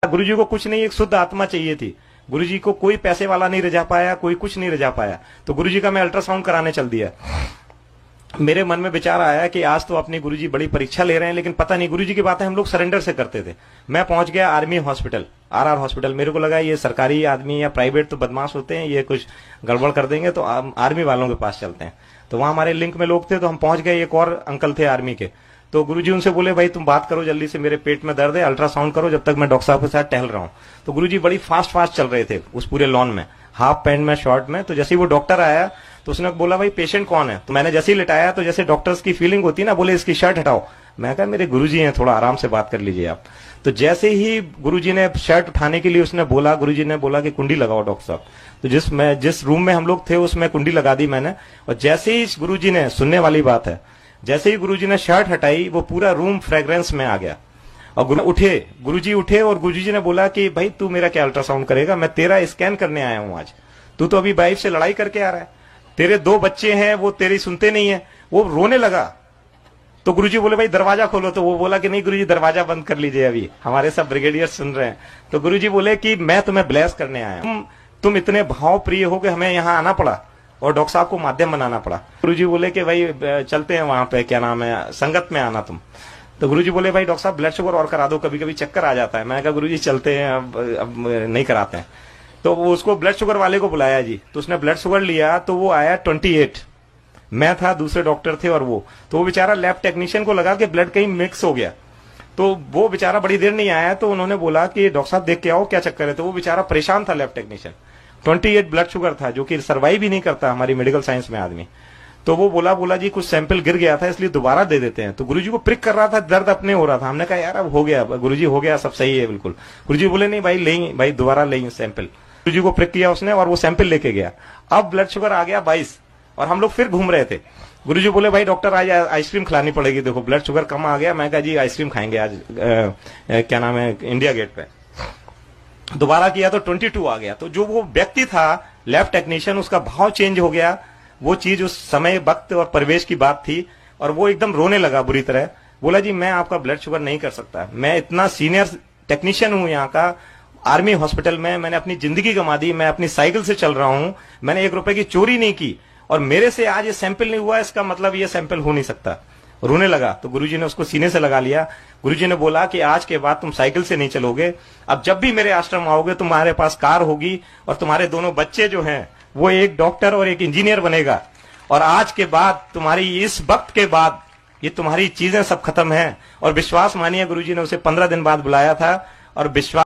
गुरुजी को कुछ नहीं, एक शुद्ध आत्मा चाहिए थी। गुरुजी को कोई पैसे वाला नहीं रजा पाया, कोई कुछ नहीं रजा पाया, तो गुरुजी का मैं अल्ट्रासाउंड कराने चल दिया। मेरे मन में विचार आया कि आज तो अपनी गुरुजी बड़ी परीक्षा ले रहे हैं, लेकिन पता नहीं, गुरुजी की बातें हम लोग सरेंडर से करते थे। मैं पहुंच गया आर्मी हॉस्पिटल, आरआर हॉस्पिटल। मेरे को लगा ये सरकारी आदमी या प्राइवेट तो बदमाश होते हैं, ये कुछ गड़बड़ कर देंगे, तो आर्मी वालों के पास चलते हैं। तो वहां हमारे लिंक में लोग थे, तो हम पहुंच गए। एक और अंकल थे आर्मी के, तो गुरुजी उनसे बोले, भाई तुम बात करो जल्दी से, मेरे पेट में दर्द है, अल्ट्रासाउंड करो जब तक मैं डॉक्टर साहब के साथ टहल रहा हूं। तो गुरुजी बड़ी फास्ट चल रहे थे उस पूरे लॉन में, हाफ पैंट में, शॉर्ट में। तो जैसे ही वो डॉक्टर आया तो उसने बोला, भाई पेशेंट कौन है? तो मैंने जैसे ही लिटाया, तो जैसे डॉक्टर्स की फीलिंग होती है ना, बोले इसकी शर्ट हटाओ। मैं कहा मेरे गुरुजी हैं, थोड़ा आराम से बात कर लीजिए आप। तो जैसे ही गुरुजी ने शर्ट उठाने के लिए उसने बोला, गुरुजी ने बोला कि कुंडी लगाओ डॉक्टर साहब। तो जिस रूम में हम लोग थे उसमें कुंडी लगा दी मैंने। और जैसे ही गुरुजी ने, सुनने वाली बात है, जैसे ही गुरुजी ने शर्ट हटाई, वो पूरा रूम फ्रेग्रेंस में आ गया। और गुरुजी उठे और गुरुजी ने बोला कि भाई तू मेरा क्या अल्ट्रासाउंड करेगा, मैं तेरा स्कैन करने आया हूं आज। तू तो अभी वाइफ से लड़ाई करके आ रहा है, तेरे 2 बच्चे हैं, वो तेरी सुनते नहीं है। वो रोने लगा। तो गुरुजी बोले, भाई दरवाजा खोलो। तो वो बोला कि नहीं गुरुजी, दरवाजा बंद कर लीजिए, अभी हमारे सब ब्रिगेडियर सुन रहे हैं। तो गुरुजी बोले कि मैं तुम्हें ब्लेस करने आया हूं, तुम इतने भाव प्रिय हो कि हमें यहाँ आना पड़ा और डॉक्टर साहब को माध्यम बनाना पड़ा। गुरुजी बोले कि भाई चलते हैं वहां पे, क्या नाम है, संगत में आना तुम। तो गुरुजी बोले, भाई डॉक्टर साहब ब्लड शुगर और करा दो, कभी कभी चक्कर आ जाता है। मैंने कहा गुरुजी चलते हैं, अब नहीं कराते हैं। तो वो उसको ब्लड शुगर वाले को बुलाया जी, तो उसने ब्लड शुगर लिया, तो वो आया 28। मैं था, दूसरे डॉक्टर थे और वो, तो वो बेचारा लैब टेक्नीशियन को लगा कि ब्लड कहीं मिक्स हो गया। तो वो बेचारा बड़ी देर नहीं आया, तो उन्होंने बोला कि डॉक्टर साहब देख के आओ क्या चक्कर है। तो वो बेचारा परेशान था, लैब टेक्नीशियन। 28 ब्लड शुगर था, जो कि सर्वाइव ही नहीं करता हमारी मेडिकल साइंस में आदमी। तो वो बोला जी कुछ सैंपल गिर गया था, इसलिए दोबारा दे देते हैं। तो गुरुजी को प्रिक कर रहा था, दर्द अपने हो रहा था। हमने कहा यार अब हो गया गुरुजी, हो गया, सब सही है बिल्कुल। गुरुजी बोले नहीं भाई लेंगे, भाई दोबारा लेंगे सैंपल। गुरुजी को प्रिक किया उसने और वो सैंपल लेके गया। अब ब्लड शुगर आ गया 22 और हम लोग फिर घूम रहे थे। गुरुजी बोले, भाई डॉक्टर आज आइसक्रीम खिलानी पड़ेगी, देखो ब्लड शुगर कम आ गया। मैं कहा जी आइसक्रीम खाएंगे आज, क्या नाम है, इंडिया गेट पे। दोबारा किया तो 22 आ गया। तो जो वो व्यक्ति था लैब टेक्नीशियन, उसका भाव चेंज हो गया। वो चीज उस समय, वक्त और परिवेश की बात थी, और वो एकदम रोने लगा बुरी तरह। बोला जी मैं आपका ब्लड शुगर नहीं कर सकता, मैं इतना सीनियर टेक्नीशियन हूं यहाँ का, आर्मी हॉस्पिटल में मैंने अपनी जिंदगी गंवा दी, मैं अपनी साइकिल से चल रहा हूं, मैंने 1 रुपए की चोरी नहीं की, और मेरे से आज ये सैंपल नहीं हुआ, इसका मतलब ये सैंपल हो नहीं सकता। रोने लगा। तो गुरुजी ने उसको सीने से लगा लिया। गुरुजी ने बोला कि आज के बाद तुम साइकिल से नहीं चलोगे, अब जब भी मेरे आश्रम आओगे तुम्हारे पास कार होगी, और तुम्हारे दोनों बच्चे जो हैं वो एक डॉक्टर और एक इंजीनियर बनेगा। और आज के बाद, तुम्हारी इस वक्त के बाद, ये तुम्हारी चीजें सब खत्म हैं। और विश्वास मानिए, गुरुजी ने उसे 15 दिन बाद बुलाया था, और विश्वास